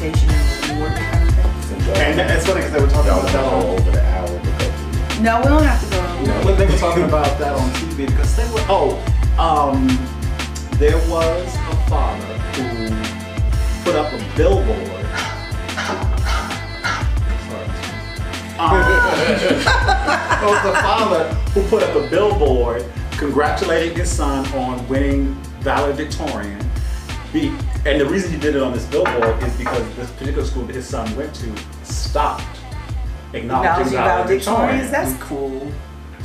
education and reward kind of thing. And it's funny because they were talking about that over the hour. No, we don't have to go. You know, when they were talking about that on TV because they were there was a father who put up a billboard. It was the father who put up a billboard congratulating his son on winning valedictorian. And the reason he did it on this billboard is because this particular school that his son went to stopped acknowledging valedictorians. That's cool.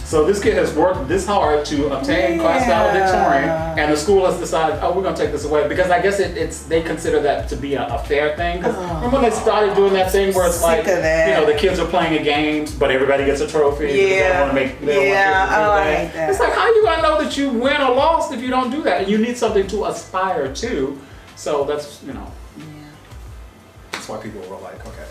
So this kid has worked this hard to obtain class valedictorian, and the school has decided, oh, we're going to take this away because I guess they consider that to be a fair thing. Because remember when they started doing that thing where it's like, the kids are playing a game, but everybody gets a trophy. Yeah. I hate that. It's like, how are you going to know that you win or lost if you don't do that? And you need something to aspire to. So that's, that's why people were like, okay.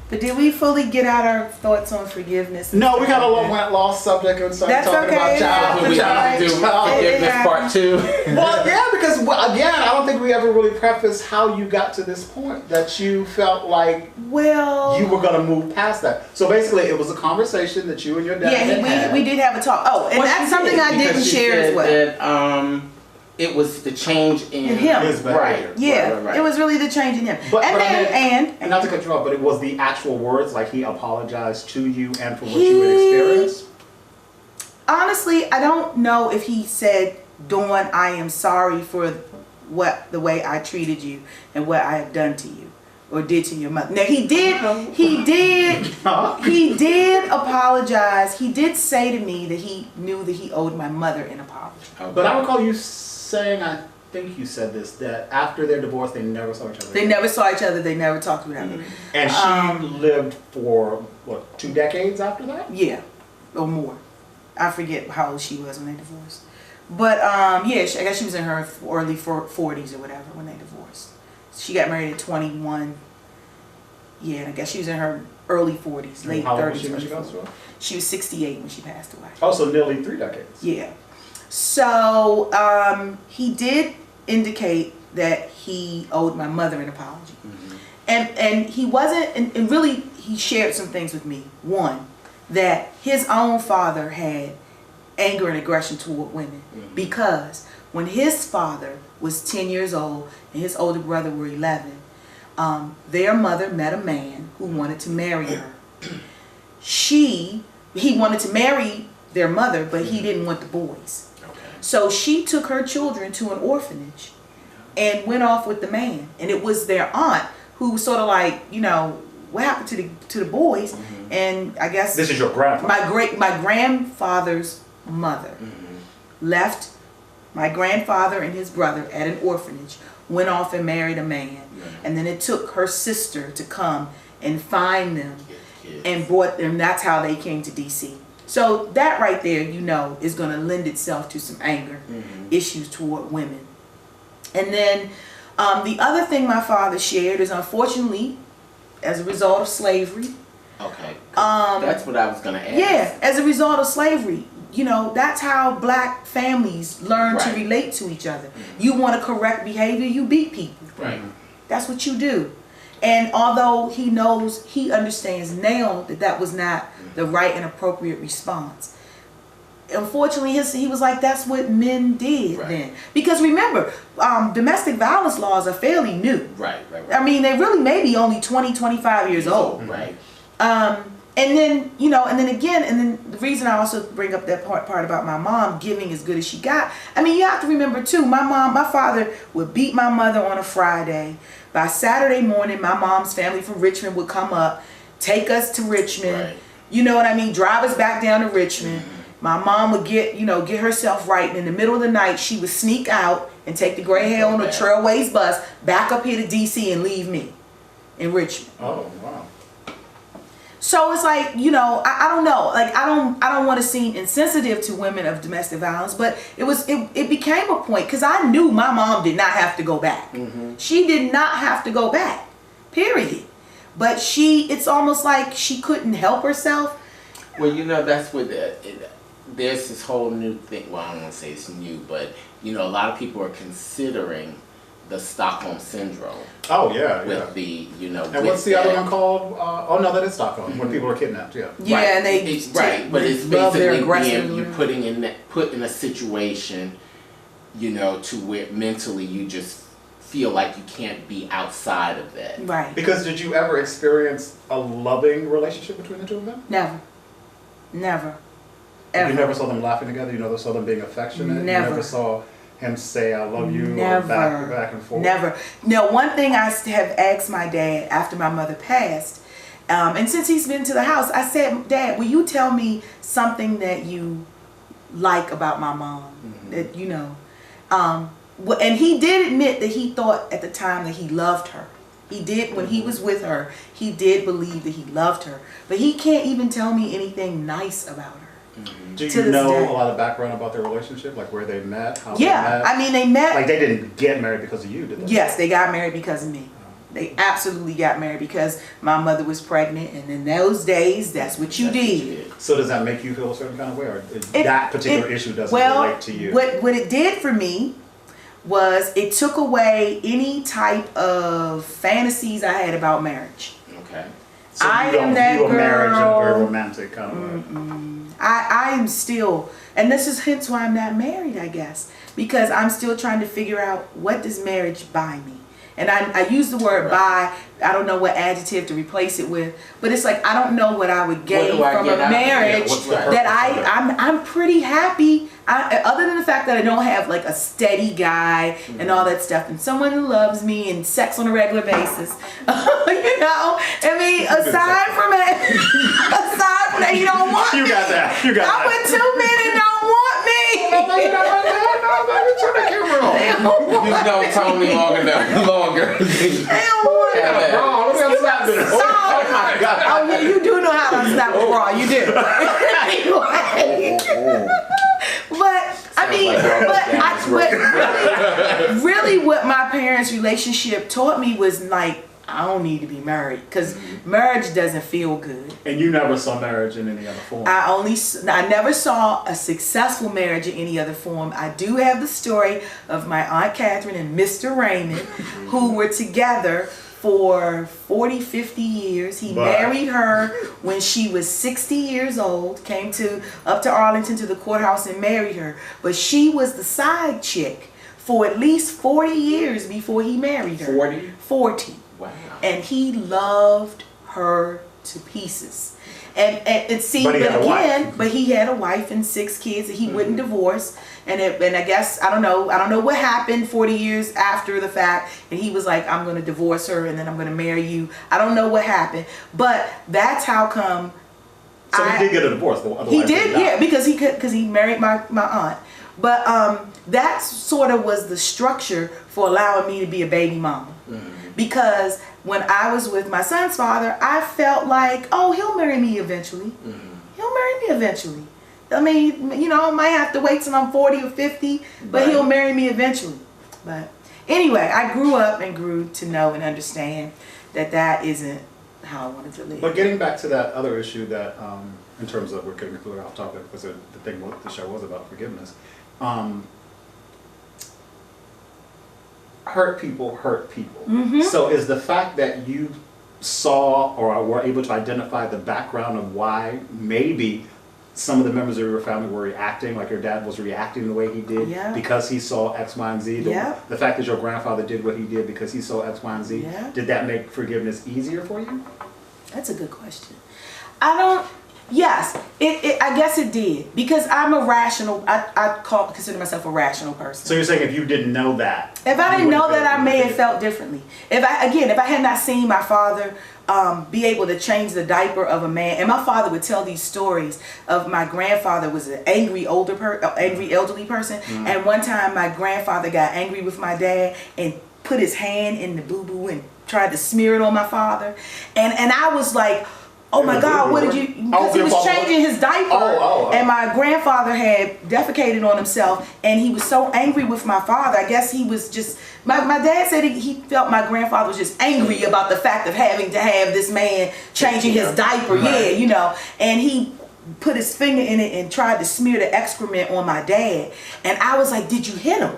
But did we fully get out our thoughts on forgiveness? No, we got a lost subject and started talking about childhood. We have to do forgiveness part 2. Well, yeah, because again, I don't think we ever really prefaced how you got to this point that you felt like you were going to move past that. So basically, it was a conversation that you and your dad had. We did have a talk. Oh, and that's something I didn't share as well. It was the change in him. His behavior. Right. Yeah, right. It was really the change in him. And not to cut you off, but it was the actual words, like he apologized to you and for what you had experienced? Honestly, I don't know if he said, Dawn, I am sorry for the way I treated you and what I have done to you or did to your mother. Now he did apologize. He did say to me that he knew that he owed my mother an apology. Okay. But I recall you saying, I think you said this, that after their divorce, they never saw each other. They never saw each other. They never talked about it. And she lived for, what, 2 decades after that? Yeah, or more. I forget how old she was when they divorced. But, I guess she was in her early 40s or whatever when they divorced. She got married at 21. Yeah, and I guess she was in her early 40s, late 30s. How old was she when she passed away? She was 68 when she passed away. Oh, so nearly 3 decades. Yeah. So he did indicate that he owed my mother an apology. And he wasn't, and really he shared some things with me. One, that his own father had anger and aggression toward women because when his father was 10 years old and his older brother were 11, their mother met a man who wanted to marry her. He wanted to marry their mother, but he didn't want the boys. So she took her children to an orphanage and went off with the man. And it was their aunt who was sort of like, what happened to the boys? And I guess this is your grandfather. My grandfather's mother left my grandfather and his brother at an orphanage, went off and married a man. And then it took her sister to come and find them and brought them. That's how they came to DC. So that right there, is going to lend itself to some anger issues toward women. And then the other thing my father shared is, unfortunately, as a result of slavery. Okay. That's what I was going to ask. Yeah, as a result of slavery, that's how black families learn to relate to each other. You want to correct behavior, you beat people. Right. That's what you do. And although he understands now that was not the right and appropriate response. Unfortunately, he was like, that's what men did then. Because remember, domestic violence laws are fairly new. Right. I mean, they really may be only 20, 25 years old. Right. And then, and then the reason I also bring up that part about my mom giving as good as she got. I mean, you have to remember too, my father would beat my mother on a Friday. By Saturday morning, my mom's family from Richmond would come up, take us to Richmond. Right. You know what I mean? Drive us back down to Richmond. My mom would get herself right. And in the middle of the night, she would sneak out and take the Greyhound or Trailways bus back up here to DC and leave me in Richmond. Oh, wow. So it's like, I don't know. Like, I don't want to seem insensitive to women of domestic violence, but it became a point because I knew my mom did not have to go back. She did not have to go back, period. But it's almost like she couldn't help herself. Well, that's what there's this whole new thing. Well, I don't want to say it's new, but a lot of people are considering the Stockholm syndrome. Oh yeah, With yeah. the, you know. And what's the other one called? Oh no, that is Stockholm. When people are kidnapped. Yeah. Yeah, Right. and they Right, but it's love their basically aggressive. being put in a situation, you know, to where mentally you just feel like you can't be outside of that. Right. Because did you ever experience a loving relationship between the two of them? Never. Ever. You never saw them laughing together. You never saw them being affectionate. Never. You never saw him say "I love you" Never. or back and forth. Never. No, one thing I have asked my dad after my mother passed, and since he's been to the house, I said, "Dad, will you tell me something that you like about my mom?" That you know. And he did admit that he thought at the time that he loved her. He did, when he was with her, he did believe that he loved her. But he can't even tell me anything nice about her. Do to you this know day. a lot of background about their relationship? Like where they met, how Yeah, they met? I mean, they met. Like they didn't get married because of you, did they? Yes, they got married because of me. They absolutely got married because my mother was pregnant, and in those days, that's what you did. So does that make you feel a certain kind of way, or that particular issue doesn't relate to you? What it did for me was it took away any type of fantasies I had about marriage. Okay. So I you am don't that view a marriage in a very girl. romantic kind of way. I am still, and this is hence why I'm not married, I guess, because I'm still trying to figure out what does marriage buy me. And I use the word buy. I don't know what adjective to replace it with, but it's like I don't know what I would gain do I from get a out of it? marriage What's the purpose that of it? I'm pretty happy. Other than the fact that I don't have like a steady guy and all that stuff, and someone who loves me and sex on a regular basis, you know. I mean, aside from that, he don't want You me. got that. You got I'm that. with two men and don't want me. You know Tony long enough, longer. They don't want Yeah, me. man. Oh my God! Oh, you do know how to snap a bra. You do. But I mean, really, what my parents' relationship taught me was like, I don't need to be married because marriage doesn't feel good. And you never saw marriage in any other form. I never saw a successful marriage in any other form. I do have the story of my Aunt Catherine and Mr. Raymond, who were together for 40, 50 years. He married her when she was 60 years old, came up to Arlington to the courthouse and married her. But she was the side chick for at least 40 years before he married her. 40? 40. Wow. And he loved her to pieces. And see, But he had a wife. but he had a wife and 6 kids that he wouldn't divorce. And I guess I don't know what happened 40 years after the fact. And he was like, I'm going to divorce her and then I'm going to marry you. I don't know what happened, but that's how come. So he did get a divorce. He did, yeah, because he married my aunt. But that sort of was the structure for allowing me to be a baby mama. Because when I was with my son's father, I felt like, oh, he'll marry me eventually. He'll marry me eventually. I mean, you know, I might have to wait till I'm 40 or 50, but he'll marry me eventually. But anyway, I grew up and grew to know and understand that isn't how I wanted to live. But getting back to that other issue that, in terms of, we're getting clear off topic, because the thing what the show was about, forgiveness. Hurt people. So is the fact that you saw or were able to identify the background of why maybe some of the members of your family were reacting, like your dad was reacting the way he did because he saw X, Y, and Z? The fact that your grandfather did what he did because he saw X, Y, and Z, did that make forgiveness easier for you? That's a good question. Yes, I guess it did, because I'm a rational. I consider myself a rational person. So you're saying if you didn't know that, if I didn't know that, I may have felt differently. If I had not seen my father be able to change the diaper of a man, and my father would tell these stories of my grandfather was an angry elderly person, and one time my grandfather got angry with my dad and put his hand in the boo-boo and tried to smear it on my father, and I was like, oh my God, what did you, because he was changing his diaper, and my grandfather had defecated on himself, and he was so angry with my father. I guess he was just, my dad said he felt my grandfather was just angry about the fact of having to have this man changing his diaper, you know, and he put his finger in it and tried to smear the excrement on my dad, and I was like, did you hit him?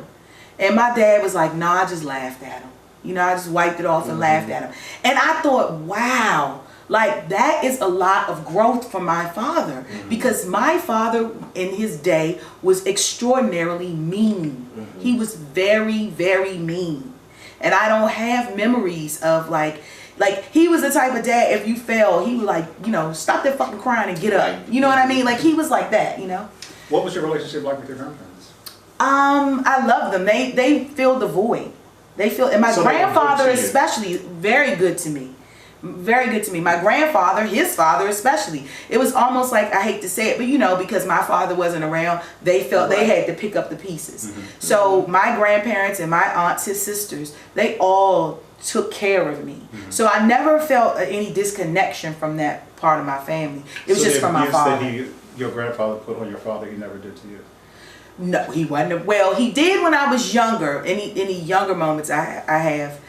And my dad was like, nah, I just laughed at him. You know, I just wiped it off and laughed at him. And I thought, wow, like that is a lot of growth for my father. Because my father in his day was extraordinarily mean. He was very, very mean. And I don't have memories of like he was the type of dad, if you fell, he would like, you know, stop that fucking crying and get up. You know what I mean? Like he was like that, you know? What was your relationship like with your grandparents? I love them. They filled the void. And my grandfather especially, very good to me. Very good to me. My grandfather, his father especially. It was almost like, I hate to say it, but you know, because my father wasn't around, they felt they had to pick up the pieces. So my grandparents and my aunts, his sisters, they all took care of me. So I never felt any disconnection from that part of my family. It was just from my father. That your grandfather put on your father, he never did to you? No, he wasn't. Well, he did when I was younger. Any younger moments, I have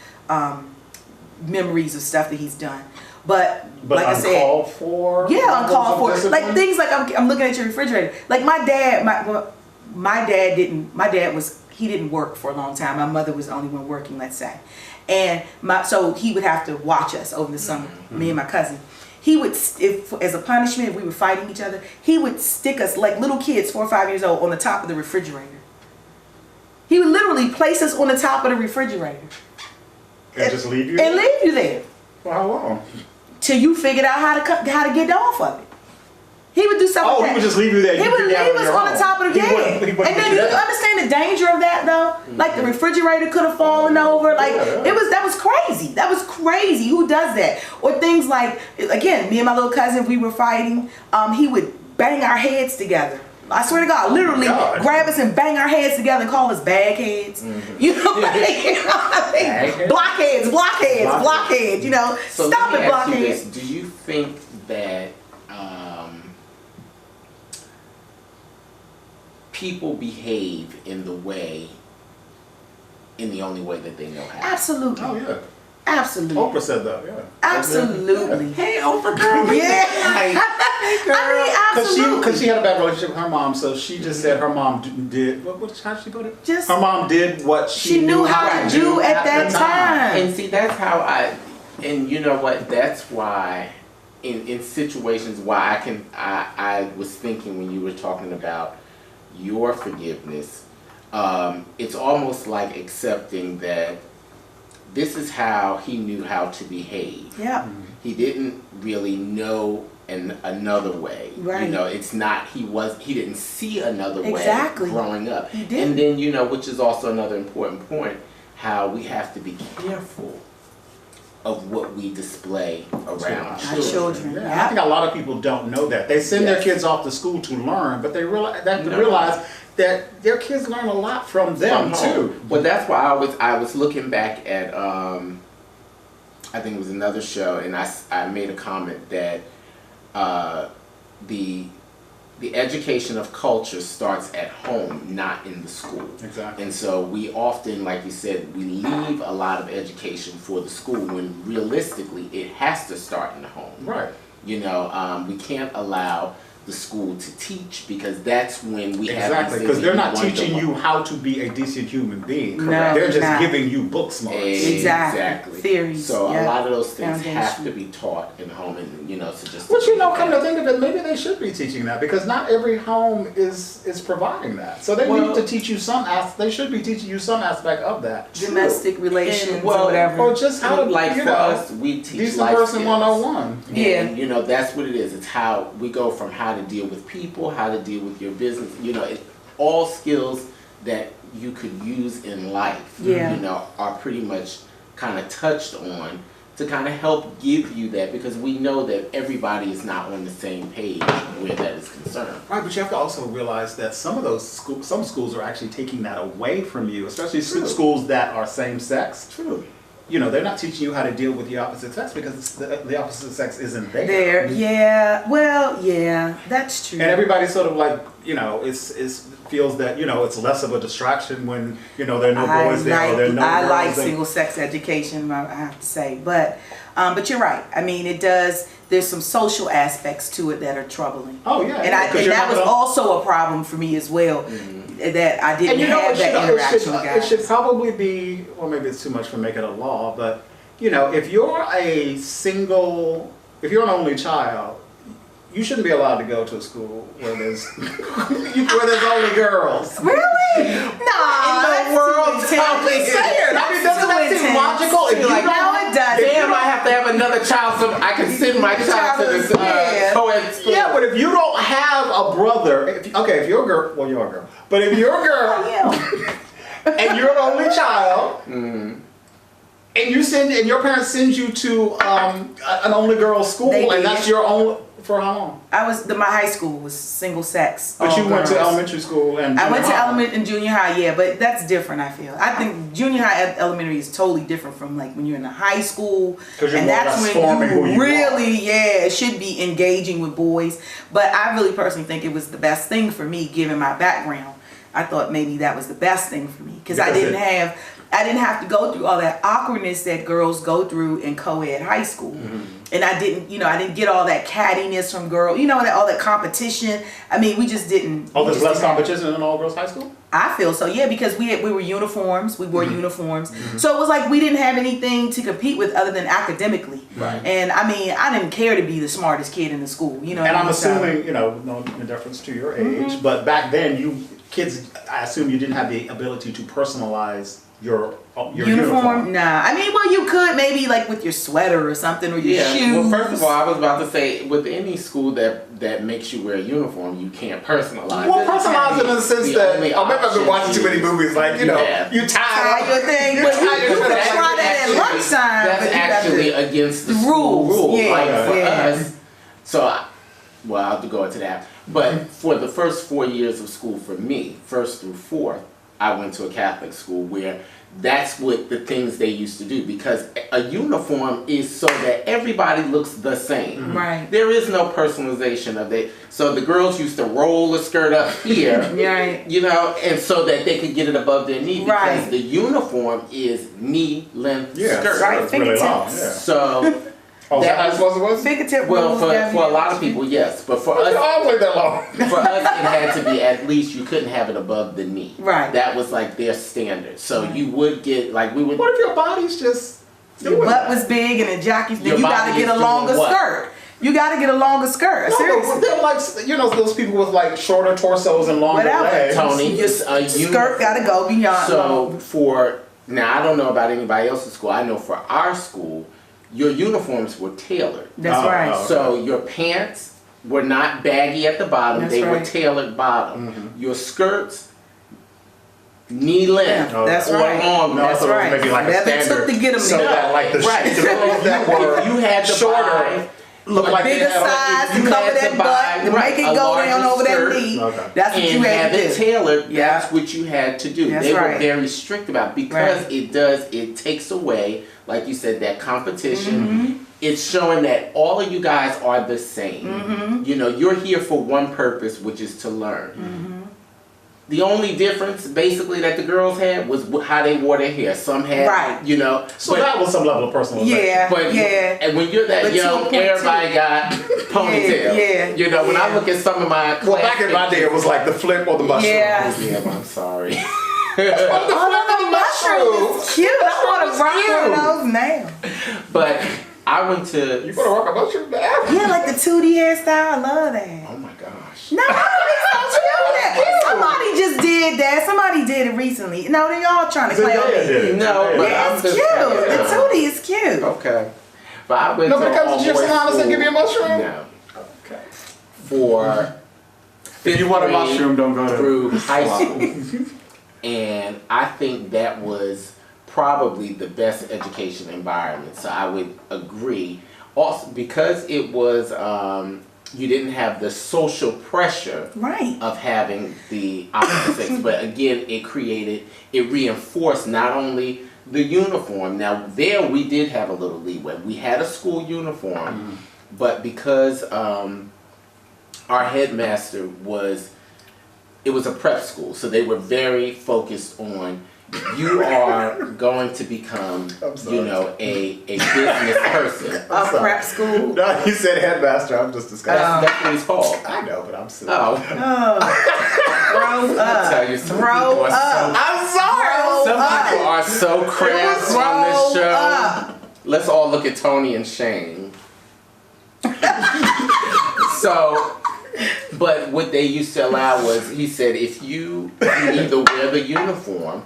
memories of stuff that he's done. But like I said, uncalled for? Yeah, uncalled for. Like things like I'm looking at your refrigerator. Like my dad didn't work for a long time. My mother was the only one working, let's say. And so he would have to watch us over the summer, me and my cousin. He would, as a punishment, if we were fighting each other, he would stick us like little kids, 4 or 5 years old, on the top of the refrigerator. He would literally place us on the top of the refrigerator. And just leave you? And leave you there. For how long? Till you figured out how to get off of it. He would do something like that. He would just leave you there. He would leave us on the top of the bed. And then you understand the danger of that though? Like the refrigerator could have fallen over. Like that was crazy. That was crazy. Who does that? Or things like, again, me and my little cousin, we were fighting. He would bang our heads together. I swear to God, literally grab us and bang our heads together and call us bagheads. You know what I mean? Blockheads, you know. So stop it, blockheads. Do you think that people behave in the only way that they know how? Absolutely. Oh, yeah. Absolutely. Oprah said that, yeah. Absolutely. Hey, Oprah girl. Yeah. Hey, girl. I mean, absolutely. Because she had a bad relationship with her mom, so she just said her mom did, how did she put it? Her mom did what she knew how to do at that time. And see, that's how and you know what, that's why, in situations why I was thinking when you were talking about your forgiveness, it's almost like accepting that this is how he knew how to behave. Yeah. He didn't really know another way. Right. You know, it's not, he didn't see another way growing up. He did. And then, you know, which is also another important point, how we have to be careful of what we display around our children. Yeah. Yeah. I think a lot of people don't know that. They send their kids off to school to learn, but they realize that their kids learn a lot from them too. Well, that's why I was looking back at I think it was another show, and I made a comment that the education of culture starts at home, not in the school. Exactly. And so we often, like you said, we leave a lot of education for the school when realistically it has to start in the home. Right. You know, we can't allow the school to teach, because that's when we have exactly, because they're not teaching you how to be a decent human being. No, they're just giving you book smarts. Exactly. Theories. So a lot of those things have to be taught in home, and you know, so just. But you know, come to think of it, maybe they should be teaching that, because not every home is providing that. So they need to teach you they should be teaching you some aspect of that. Domestic relations, or whatever. Or just how to, like for us, we teach decent life person skills. 101. Yeah. And, you know, that's what it is. It's how we go from how to deal with people, how to deal with your business. You know, all skills that you could use in life, you know, are pretty much kind of touched on to kind of help give you that, because we know that everybody is not on the same page where that is concerned. Right, but you have to also realize that some of those schools are actually taking that away from you, especially schools that are same sex. True. You know, they're not teaching you how to deal with the opposite sex, because the opposite sex isn't there. Yeah, well, yeah, that's true. And everybody's sort of like, you know, feels that, it's less of a distraction when, there are no boys there or there are no I girls like there. single sex education, I have to say. But you're right. I mean, it does, there's some social aspects to it that are troubling. Oh, yeah. And that was also a problem for me as well, that I didn't have that interaction with guys. It should probably be, or maybe it's too much for making it a law, but, if you're if you're an only child, you shouldn't be allowed to go to a school where there's only girls. Really? No. In the world, I'm just saying. I mean, doesn't that seem logical? If you like, no, it doesn't. Damn, I have to have another child so I can send my child to this co-ed school. Yeah, but if you don't have a brother, if you're a girl, well, you're a girl. But if you're a girl and you're an only child, and your parents send you to an only girls school, and that's your own. For how long? My high school was single sex. But you went to elementary school and I went to elementary and junior high, yeah, but that's different, I feel. I think junior high elementary is totally different from like when you're in the high school. And that's when you really, should be engaging with boys. But I really personally think it was the best thing for me given my background. I thought maybe that was the best thing for me because I didn't have to go through all that awkwardness that girls go through in co-ed high school. And I didn't get all that cattiness from girls, all that competition. I mean, we just didn't. Oh, there's less competition in all girls high school? I feel so, yeah, because we were uniforms. We wore uniforms. So it was like we didn't have anything to compete with other than academically. Right. And I mean, I didn't care to be the smartest kid in the school. And I'm assuming, no deference to your age, but back then, kids, I assume you didn't have the ability to personalize your uniform. Nah, I mean, well, you could maybe like with your sweater or something or your shoes. Well, first of all, I was about to say, with any school that makes you wear a uniform, you can't personalize it. Well, personalize it in the sense that, maybe I've been watching too many movies, like, you tie your thing, but you could try that at lunchtime. That's actually against the rules. Yeah, for us. So, I'll have to go into that. But for the first 4 years of school for me, 1st through 4th, I went to a Catholic school where that's what the things they used to do, because a uniform is so that everybody looks the same. Right. There is no personalization of it. So the girls used to roll the skirt up here, right. And so that they could get it above their knee, because the uniform is knee length skirt. Right. It's really long. Yeah. So. That was fingertip. Well, for a lot of people, yes, but for us, that long. For us, it had to be at least you couldn't have it above the knee. Right. That was like their standard. So you would get we would. What if your body's just? Your butt was big and the jockey's big. You got to get a longer skirt. You got to get a longer skirt. No, seriously. they're like those people with like shorter torsos and longer legs. Tony, your skirt got to go beyond. So now I don't know about anybody else's school. I know for our school, your uniforms were tailored. That's right. So your pants were not baggy at the bottom. They were tailored bottom. Your skirts, knee length. That's or right. long. That's right. Maybe like a standard. Took to get them so that like the clothes that were you had shorter. Look like bigger size to cover that butt, to make it go down over that knee. Okay. That's what you had to do. And have it tailored, that's what you had to do. That's they were very strict about it because it takes away, like you said, that competition. It's showing that all of you guys are the same. You're here for one purpose, which is to learn. The only difference, basically, that the girls had was how they wore their hair. Some had, So that was some level of personalization. Yeah, but and when you're that young, everybody got ponytail. Yeah. When I look at some of my well, back in my day, it was like the flip or the mushroom. Yeah, I'm sorry. the mushroom is cute. I want to rock one of those now. But I went to. You want to rock a mushroom now? Yeah, like the 2D hairstyle. I love that. Oh my gosh. No, I don't think so. Somebody just did that. Somebody did it recently. No, they all trying to play on it. No, but yeah, it's cute. The 2D is cute. Okay. But I went to because the gypsy honest and give you a mushroom? No. Okay. For if you want a mushroom, don't go through high school. And I think that was probably the best education environment. So I would agree. Also, because it was, you didn't have the social pressure of having the opposite sex. But again, it reinforced not only the uniform. Now there we did have a little leeway. We had a school uniform, but because our headmaster was it was a prep school, so they were very focused on you are going to become, you know, a business person. A prep school. No, you said headmaster. I'm just discussing. That's what he's called. I know, but I'm silly. Oh. Grow up. I tell you, some people Grow are up. so, I'm sorry. some people are so crass on this show. Up. Let's all look at Tony and Shane. So, but what they used to allow was, he said, if you either wear the uniform,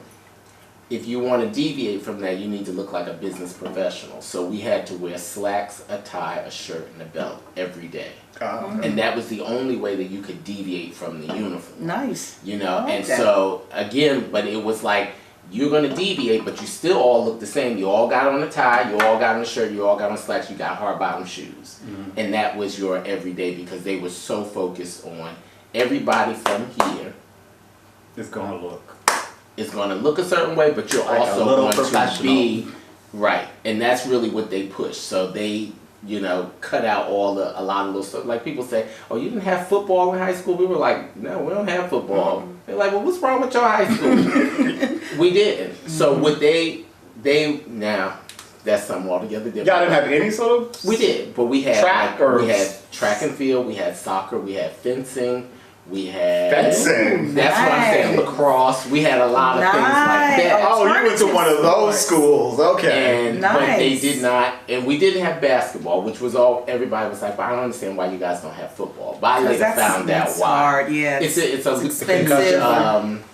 if you want to deviate from that, you need to look like a business professional. So we had to wear slacks, a tie, a shirt, and a belt every day. And that was the only way that you could deviate from the uniform. Nice. You know, Okay. and so, again, but it was like, you're going to deviate, but you still all look the same. You all got on a tie, you all got on a shirt, you all got on slacks, you got hard bottom shoes. And that was your everyday, because they were so focused on everybody from here It's gonna look. is going to look a certain way, but you're Like a also little going to professional. be right. And that's really what they push. So they, you know, cut out a lot of little stuff. Like people say, oh, you didn't have football in high school? We were like, no, we don't have football. They're like, well, what's wrong with your high school? We didn't. So what they now, that's something altogether different. Y'all didn't have any sort of. We did, but we had Track or- we had track and field, we had soccer, we had fencing, we had Fencing. That's what I'm saying. Nice. Lacrosse. We had a lot of things like that. Oh, you went to one of those schools. Okay. And but they Nice. did not, and we didn't have basketball, which was all everybody was like, but I don't understand why you guys don't have football. But I later found out that's why. hard, yeah. It's expensive.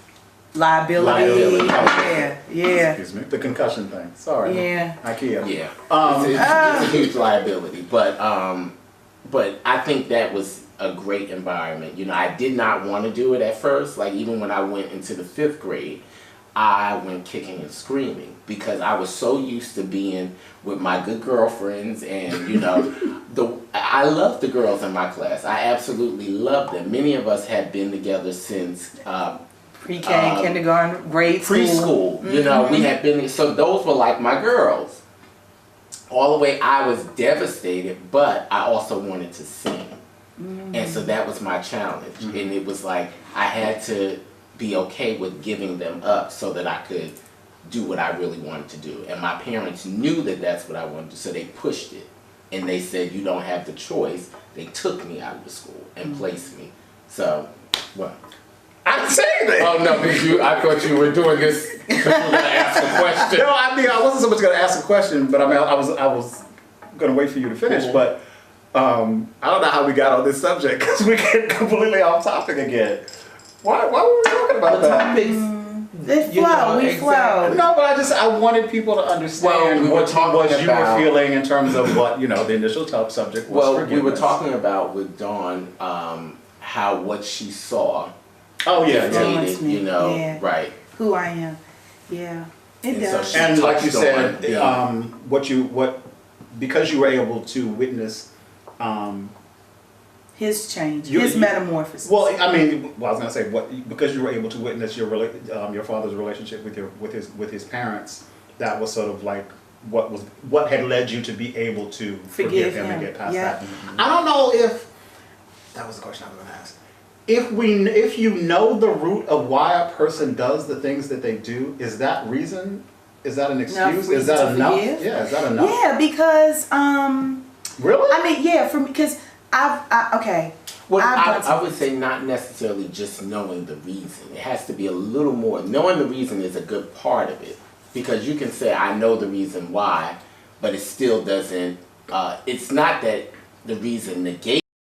Liability. Yeah. Excuse me. The concussion thing. Sorry. Yeah. IKEA. Yeah, it's a huge liability, but I think that was a great environment. You know, I did not want to do it at first. Like even when I went into the 5th grade, I went kicking and screaming because I was so used to being with my good girlfriends, and you know, I loved the girls in my class. I absolutely loved them. Many of us had been together since Pre-K, kindergarten, grade school. preschool. You know, we had been, so those were like my girls. All the way, I was devastated, but I also wanted to sing. And so that was my challenge. And it was like, I had to be okay with giving them up so that I could do what I really wanted to do. And my parents knew that that's what I wanted to do, so they pushed it. And they said, you don't have the choice. They took me out of the school and placed me. So, what? I'm saying that. Oh no, I thought you were doing this because you were going to ask a question. No, I mean I wasn't so much going to ask a question, but I mean I was going to wait for you to finish. But I don't know how we got on this subject because we get completely off topic again. Why were we talking about The that? topics. We flow. No, but I wanted people to understand Well, we were what talking you were about- feeling in terms of what, you know, the initial top subject was. Well, we were forgiveness. talking about with Dawn how what she saw Oh yeah, yeah. Influenced me. you know, Yeah. right. Who I am. Yeah. It And so does. she- And like you touched said, on, because you were able to witness. His change. You- His you- metamorphosis. Well, I mean, I was gonna say because you were able to witness your father's relationship with his parents. That was sort of like what had led you to be able to forgive him and get past that. I don't know if that was the question I was gonna ask. If you know the root of why a person does the things that they do, is that reason? Is that an excuse? Is that enough? Forgive? Yeah, is that enough? Yeah, because Really? I mean, yeah, for me, because okay. Well, I've done I would say not necessarily just knowing the reason. It has to be a little more. Knowing the reason is a good part of it, because you can say, I know the reason why, but it still doesn't, it's not that the reason negates